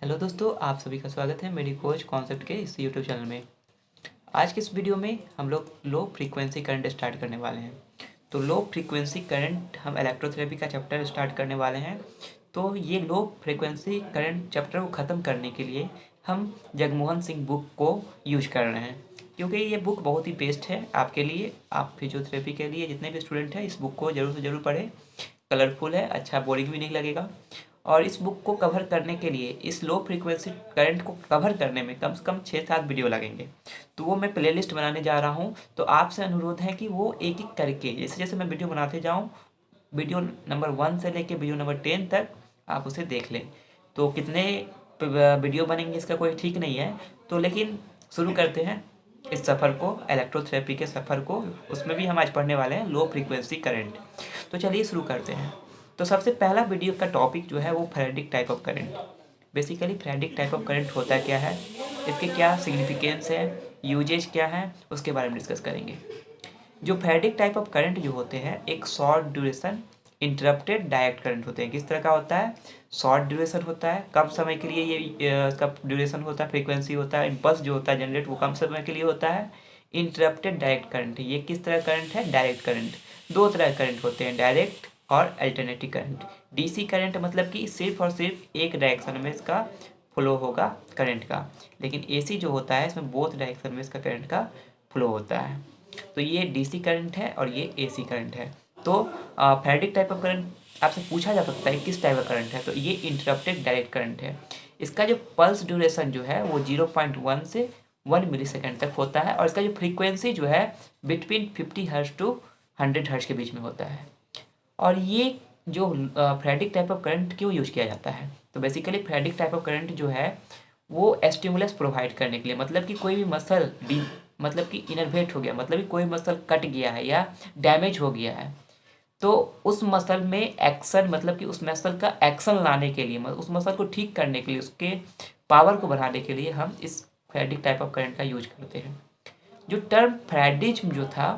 Hello दोस्तों, आप सभी का स्वागत है मेरी कोच कॉन्सेप्ट के इस यूट्यूब चैनल में। आज के इस वीडियो में हम लोग लो फ्रीक्वेंसी करंट स्टार्ट करने वाले हैं। तो लो फ्रीक्वेंसी करंट हम इलेक्ट्रोथेरेपी का चैप्टर स्टार्ट करने वाले हैं। तो ये लो फ्रीक्वेंसी करंट चैप्टर को ख़त्म करने के लिए हम जगमोहन सिंह बुक को यूज कर रहे हैं, क्योंकि ये बुक बहुत ही बेस्ट है आपके लिए। आप फिजियोथेरेपी के लिए जितने भी स्टूडेंट हैं इस बुक को ज़रूर से ज़रूर पढ़ें। कलरफुल है, अच्छा बोरिंग भी नहीं लगेगा। और इस बुक को कवर करने के लिए, इस लो फ्रीक्वेंसी करंट को कवर करने में कम से कम 6-7 वीडियो लगेंगे। तो वो मैं प्लेलिस्ट बनाने जा रहा हूँ। तो आपसे अनुरोध है कि वो एक एक करके जैसे जैसे मैं वीडियो बनाते जाऊँ, वीडियो नंबर 1 से लेके वीडियो नंबर 10 तक आप उसे देख लें। तो कितने वीडियो बनेंगे इसका कोई ठीक नहीं है, तो लेकिन शुरू करते हैं इस सफ़र को, इलेक्ट्रोथेरेपी के सफ़र को। उसमें भी हम आज पढ़ने वाले हैं लो फ्रीक्वेंसी करंट। तो चलिए शुरू करते हैं। तो सबसे पहला वीडियो का टॉपिक जो है वो faradic type of current. Basically faradic type of current होता क्या है, इसके क्या सिग्निफिकेंस है, यूजेज क्या है, उसके बारे में डिस्कस करेंगे। जो फैराडिक टाइप ऑफ करंट जो होते हैं, एक short duration interrupted direct current होते हैं। किस तरह का होता है? शॉर्ट ड्यूरेशन होता है, कम समय के लिए ये इसका ड्यूरेशन होता है, फ्रीक्वेंसी होता है, इम्पल्स जो होता है जनरेट वो कम समय के लिए होता है। इंटरप्टेड डायरेक्ट करंट, ये किस तरह करंट है? Direct current. दो तरह के करंट होते हैं, डायरेक्ट और अल्टरनेटिव करंट। डीसी करंट मतलब कि सिर्फ और सिर्फ एक डायरेक्शन में इसका फ्लो होगा करंट का, लेकिन एसी जो होता है इसमें बोथ डायरेक्शन में इसका करंट का फ्लो होता है। तो ये डीसी करंट है और ये एसी करंट है। तो फैराडिक टाइप ऑफ करंट आपसे पूछा जा सकता है किस टाइप का करंट है, तो ये इंटरप्टेड डायरेक्ट करंट है। इसका जो पल्स ड्यूरेशन जो है वो 0.1 से 1 मिली सेकेंड तक होता है, और इसका जो फ्रीक्वेंसी जो है बिटवीन 50 हर्ट्ज टू 100 हर्ट्ज के बीच में होता है। और ये जो फैराडिक टाइप ऑफ करंट क्यों यूज किया जाता है, तो basically faradic type of current जो है वो स्टिमुलस प्रोवाइड करने के लिए, मतलब कि कोई भी मसल मतलब कि इनर्वेट हो गया, मतलब कि कोई मसल कट गया है या डैमेज हो गया है, तो उस मसल में एक्शन, मतलब कि उस मसल का एक्शन लाने के लिए, उस मसल को ठीक करने के लिए, उसके पावर को बढ़ाने के लिए हम इस फैराडिक टाइप ऑफ करंट का यूज करते हैं। जो टर्म फैराडिज्म जो था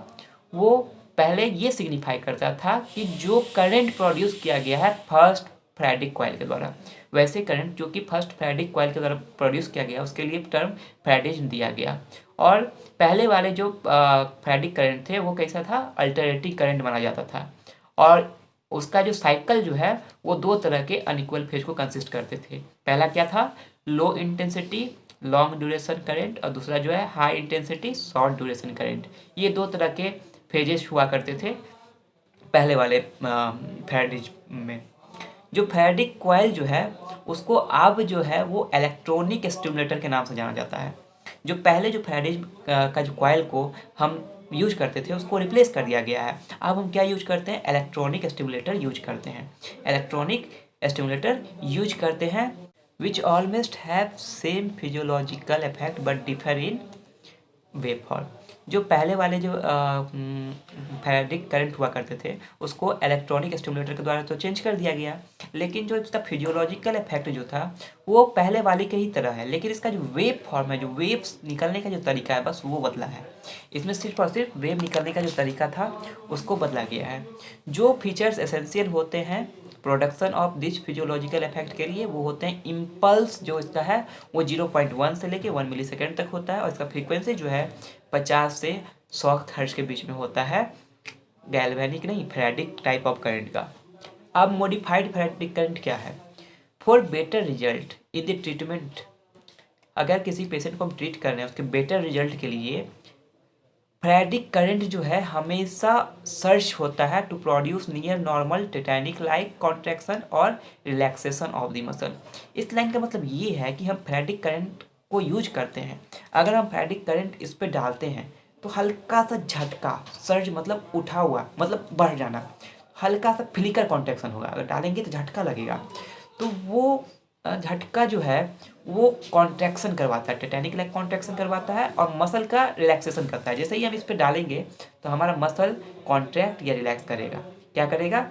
वो पहले ये सिग्निफाई करता था कि जो करंट प्रोड्यूस किया गया है फर्स्ट फैराडिक कॉइल के द्वारा, वैसे करंट जो कि फर्स्ट फैराडिक कॉइल के द्वारा प्रोड्यूस किया गया उसके लिए टर्म फैराडिज्म दिया गया। और पहले वाले जो फैराडिक करंट थे वो कैसा था? अल्टरनेटिव करंट माना जाता था। और उसका जो साइकिल जो है वो दो तरह के अनइक्वल फेज को कंसिस्ट करते थे। पहला क्या था? Low intensity long duration current, और दूसरा जो है high intensity short duration current. ये दो तरह के फेजेस हुआ करते थे पहले वाले फैराडिक में। जो फैराडिक कॉइल जो है उसको अब जो है वो इलेक्ट्रॉनिक स्टिमुलेटर के नाम से जाना जाता है। जो पहले जो फैराडिक का जो कॉइल को हम यूज करते थे उसको रिप्लेस कर दिया गया है। अब हम क्या यूज करते हैं? इलेक्ट्रॉनिक स्टिमुलेटर यूज करते हैं। इलेक्ट्रॉनिक स्टिमुलेटर यूज करते हैं विच almost have same physiological effect but differ in wave form. जो पहले वाले जो फैराडिक करंट हुआ करते थे उसको इलेक्ट्रॉनिक स्टिमुलेटर के द्वारा तो चेंज कर दिया गया, लेकिन जो इसका फिजियोलॉजिकल इफेक्ट जो था वो पहले वाले के ही तरह है, लेकिन इसका जो वेव फॉर्म है, जो वेव्स निकलने का जो तरीका है, बस वो बदला है। इसमें सिर्फ और सिर्फ वेव निकलने का जो तरीका था उसको बदला गया है। जो फीचर्स एसेंशियल होते हैं production of this physiological effect के लिए वो होते हैं इम्पल्स, जो इसका है वो 0.1 से लेके 1 मिली सेकेंड तक होता है, और इसका फ्रीक्वेंसी जो है 50 से 100 हर्ट्ज के बीच में होता है। गैल्वेनिक नहीं, फैराडिक टाइप ऑफ करंट का। अब मॉडिफाइड फैराडिक करंट क्या है? For better result in the treatment, अगर किसी पेशेंट को हम ट्रीट कर रहे हैं उसके बेटर रिजल्ट के लिए फैराडिक करंट जो है हमेशा सर्च होता है to produce near normal tetanic like contraction और रिलैक्सेशन ऑफ द मसल। इस लाइन का मतलब ये है कि हम फैराडिक करंट को यूज करते हैं, अगर हम फैराडिक करंट इस पर डालते हैं तो हल्का सा झटका, सर्ज मतलब उठा हुआ मतलब बढ़ जाना, हल्का सा फ्लिकर कॉन्ट्रैक्शन होगा, अगर डालेंगे तो झटका लगेगा। तो वो झटका जो है वो कॉन्ट्रैक्शन करवाता है, टेटानिक लाइक कॉन्ट्रैक्शन करवाता है और मसल का रिलैक्सेशन करता है। जैसे ही हम इस पर डालेंगे तो हमारा मसल कॉन्ट्रैक्ट या रिलैक्स करेगा। क्या करेगा?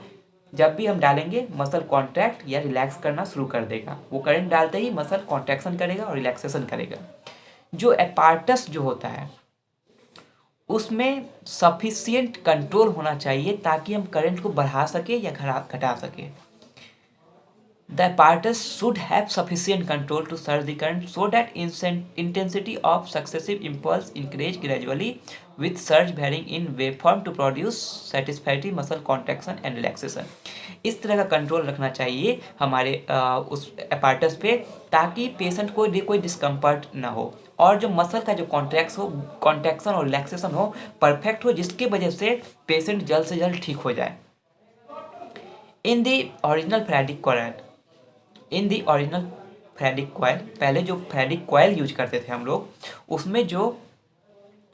जब भी हम डालेंगे मसल कॉन्ट्रैक्ट या रिलैक्स करना शुरू कर देगा। वो करंट डालते ही मसल कॉन्ट्रैक्शन करेगा और रिलैक्सेशन करेगा। जो एपार्टस जो होता है उसमें सफिशियंट कंट्रोल होना चाहिए ताकि हम करंट को बढ़ा सके या घटा सके। The apparatus should have sufficient control to surge the current so that intensity of successive impulse increase gradually with surge varying in waveform to produce satisfactory muscle contraction and relaxation। इस तरह का control रखना चाहिए हमारे उस apparatus पे, ताकि patient को कोई डिस्कम्फर्ट ना हो और जो मसल का जो कॉन्ट्रैक्शन और रिलैक्सेशन हो परफेक्ट हो, जिसकी वजह से पेशेंट जल्द से जल्द ठीक हो जाए। इन दी ओरिजिनल फैराडिक कॉइल, पहले जो फैराडिक कॉइल यूज करते थे हम लोग, उसमें जो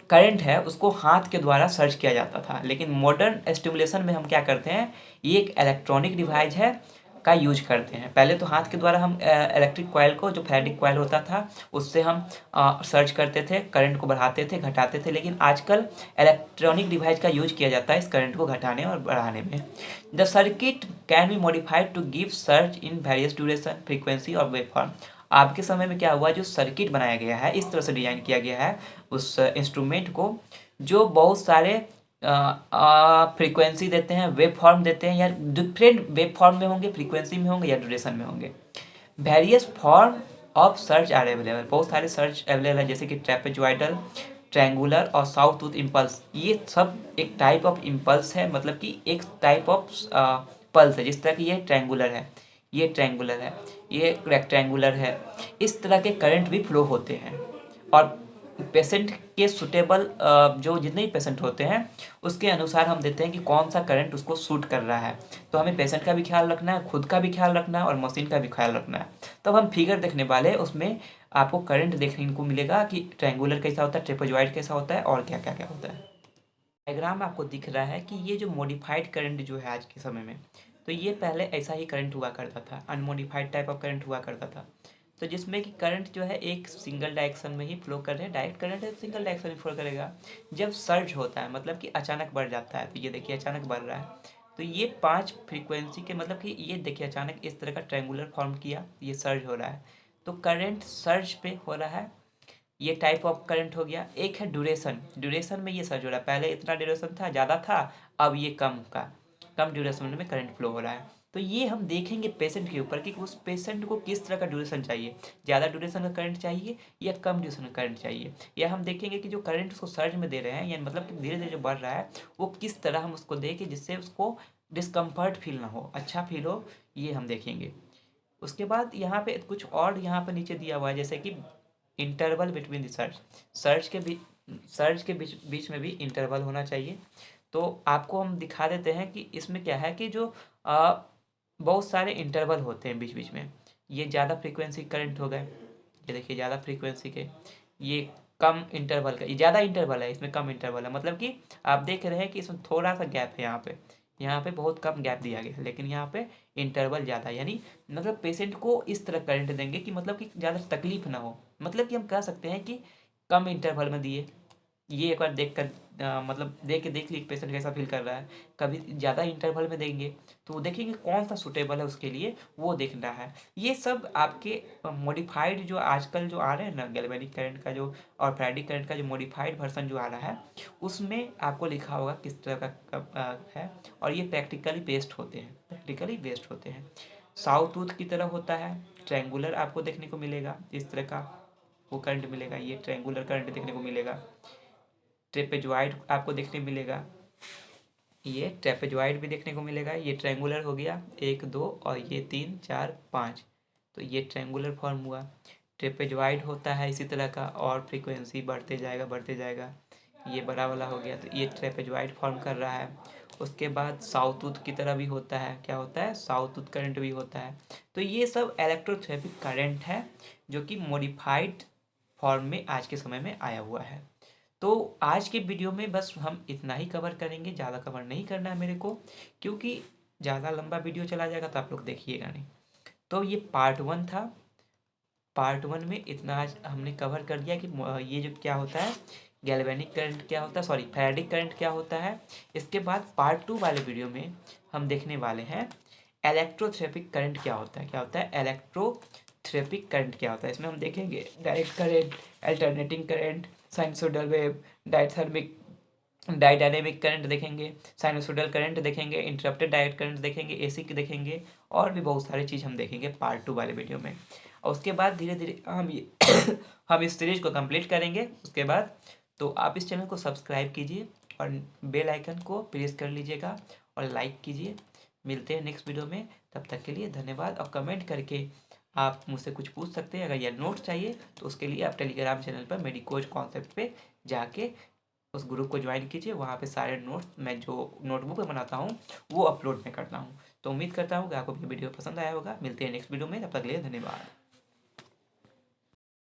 करंट है उसको हाथ के द्वारा सर्च किया जाता था। लेकिन मॉडर्न स्टिमुलेशन में हम क्या करते हैं, ये एक इलेक्ट्रॉनिक डिवाइस है का यूज करते हैं। पहले तो हाथ के द्वारा हम इलेक्ट्रिक कॉइल को, जो फैराडिक कॉइल होता था, उससे हम सर्च करते थे, करंट को बढ़ाते थे, घटाते थे। लेकिन आजकल इलेक्ट्रॉनिक डिवाइस का यूज किया जाता है इस करंट को घटाने और बढ़ाने में। The circuit can be modified to give surge in various duration, frequency और वेवफॉर्म। आपके समय में क्या हुआ, जो सर्किट बनाया गया है, इस तरह से डिजाइन किया गया है उस इंस्ट्रूमेंट को, जो बहुत सारे फ्रीक्वेंसी देते हैं, वेव फॉर्म देते हैं, या डिफरेंट वेव फॉर्म में होंगे, फ्रीक्वेंसी में होंगे या ड्यूरेशन में होंगे। Various form of surge are available, बहुत सारे सर्च अवेलेबल है, जैसे कि ट्रेपेजॉइडल, ट्रायंगुलर और साउथ टूथ इम्पल्स। ये सब एक टाइप ऑफ इम्पल्स है, मतलब कि एक टाइप ऑफ पल्स है। जिस तरह की ये ट्रायंगुलर है, ये ट्रायंगुलर है, ये रेक्टेंगुलर है, इस तरह के करंट भी फ्लो होते हैं। और पेशेंट के सुटेबल जो जितने भी पेशेंट होते हैं उसके अनुसार हम देते हैं कि कौन सा करंट उसको सूट कर रहा है। तो हमें पेशेंट का भी ख्याल रखना है, खुद का भी ख्याल रखना है और मशीन का भी ख्याल रखना है। तब हम फिगर देखने वाले हैं, उसमें आपको करंट देखने को मिलेगा कि ट्रायंगुलर कैसा होता है, ट्रेपेजॉइड कैसा होता है और क्या क्या क्या होता है। डायग्राम में आपको दिख रहा है कि ये जो मॉडिफाइड करंट जो है आज के समय में, तो ये पहले ऐसा ही करंट हुआ करता था, अनमॉडिफाइड टाइप ऑफ करंट हुआ करता था। तो जिसमें कि करंट जो है एक सिंगल डायरेक्शन में ही फ्लो कर रहे हैं, डायरेक्ट करंट है सिंगल डायरेक्शन में फ्लो करेगा। जब सर्ज होता है, मतलब कि अचानक बढ़ जाता है, तो ये देखिए अचानक बढ़ रहा है, तो ये 5 फ्रीक्वेंसी के, मतलब कि ये देखिए अचानक इस तरह का ट्रायंगुलर फॉर्म किया, ये सर्ज हो रहा है, तो करंट सर्ज पे हो रहा है। ये टाइप ऑफ करंट हो गया। एक है ड्यूरेशन, ड्यूरेशन में ये सर्ज हो रहा है, पहले इतना ड्यूरेशन था, ज़्यादा था, अब ये कम ड्यूरेशन में करंट फ्लो हो रहा है। तो ये हम देखेंगे पेशेंट के ऊपर कि उस पेशेंट को किस तरह का ड्यूरेशन चाहिए, ज़्यादा ड्यूरेशन का करंट चाहिए या कम ड्यूरेशन का करंट चाहिए। या हम देखेंगे कि जो करंट उसको सर्ज में दे रहे हैं, या मतलब कि धीरे धीरे जो बढ़ रहा है, वो किस तरह हम उसको दें कि जिससे उसको डिस्कम्फर्ट फील ना हो, अच्छा फील हो, ये हम देखेंगे। उसके बाद यहाँ पे कुछ और यहाँ पे नीचे दिया हुआ है, जैसे कि इंटरवल बिटवीन द सर्च के बीच बीच में भी इंटरवल होना चाहिए। तो आपको हम दिखा देते हैं कि इसमें क्या है कि जो बहुत सारे इंटरवल होते हैं बीच बीच में। ये ज़्यादा फ्रीक्वेंसी करंट हो गए, ये देखिए ज़्यादा फ्रीक्वेंसी के, ये कम इंटरवल का, ये ज़्यादा इंटरवल है, इसमें कम इंटरवल है। मतलब कि आप देख रहे हैं कि इसमें थोड़ा सा गैप है, यहाँ पे बहुत कम गैप दिया गया है, लेकिन यहाँ पे इंटरवल ज़्यादा है। यानी मतलब पेशेंट को इस तरह करंट देंगे कि मतलब कि ज़्यादा तकलीफ ना हो। मतलब कि हम कह सकते हैं कि कम इंटरवल में दिए। ये एक बार देख कर मतलब देख के देख लीजिए पेशेंट कैसा फील कर रहा है। कभी ज़्यादा इंटरवल में देंगे तो देखेंगे कौन सा सूटेबल है उसके लिए, वो देखना है। ये सब आपके मॉडिफाइड जो आजकल जो आ रहे हैं ना, गैल्वेनिक करंट का जो और फैराडिक करंट का जो मॉडिफाइड वर्जन जो आ रहा है, उसमें आपको लिखा होगा किस तरह का है। और ये प्रैक्टिकली बेस्ड होते हैं। साउथ टूथ की तरह होता है, ट्रायंगुलर आपको देखने को मिलेगा, इस तरह का वो करंट मिलेगा, ये ट्रायंगुलर करंट देखने को मिलेगा। ट्रेपेजॉइड आपको देखने मिलेगा, ये ट्रेपेजॉइड भी देखने को मिलेगा। ये ट्रायंगुलर हो गया, 1 2 और ये 3 4 5, तो ये ट्रायंगुलर फॉर्म हुआ। ट्रेपेजॉइड होता है इसी तरह का, और फ्रीक्वेंसी बढ़ते जाएगा, ये बड़ा वाला हो गया, तो ये ट्रेपेजॉइड फॉर्म कर रहा है। उसके बाद साउथ टूथ की तरह भी होता है, क्या होता है, साउथ टूथ करंट भी होता है। तो ये सब इलेक्ट्रोथेरेपी करंट है जो कि मॉडिफाइड फॉर्म में आज के समय में आया हुआ है। तो आज के वीडियो में बस हम इतना ही कवर करेंगे, ज़्यादा कवर नहीं करना है मेरे को, क्योंकि ज़्यादा लंबा वीडियो चला जाएगा तो आप लोग देखिएगा नहीं। तो ये पार्ट 1 था। पार्ट 1 में इतना आज हमने कवर कर दिया कि ये जो क्या होता है, गैल्वेनिक करंट क्या होता है, सॉरी फैराडिक करंट क्या होता है। इसके बाद पार्ट 2 वाले वीडियो में हम देखने वाले हैं इलेक्ट्रोथेरेपिक करंट क्या होता है, इलेक्ट्रोथेरेपिक करंट क्या होता है। इसमें हम देखेंगे direct current, alternating current, sinusoidal wave, diathermic dynamic current देखेंगे, साइनसोइडल करंट देखेंगे, इंटरप्टेड डायोड करंट देखेंगे, एसी के देखेंगे, और भी बहुत सारी चीज़ हम देखेंगे पार्ट 2 वाले वीडियो में। और उसके बाद धीरे धीरे हम ये हम इस सीरीज को कंप्लीट करेंगे उसके बाद। तो आप इस चैनल को सब्सक्राइब कीजिए और बेल आइकन को प्रेस कर लीजिएगा और लाइक कीजिए। मिलते हैं नेक्स्ट वीडियो में, तब तक के लिए धन्यवाद। और कमेंट करके आप मुझसे कुछ पूछ सकते हैं। अगर यह नोट चाहिए तो उसके लिए आप टेलीग्राम चैनल पर मेडिकोज कॉन्सेप्ट पे जाके उस ग्रुप को ज्वाइन कीजिए। वहाँ पे सारे नोट्स मैं जो नोटबुक में बनाता हूँ वो अपलोड मैं करता हूँ। तो उम्मीद करता हूँ कि आपको ये वीडियो पसंद आया होगा। मिलते हैं नेक्स्ट वीडियो में, तब तक के लिए धन्यवाद।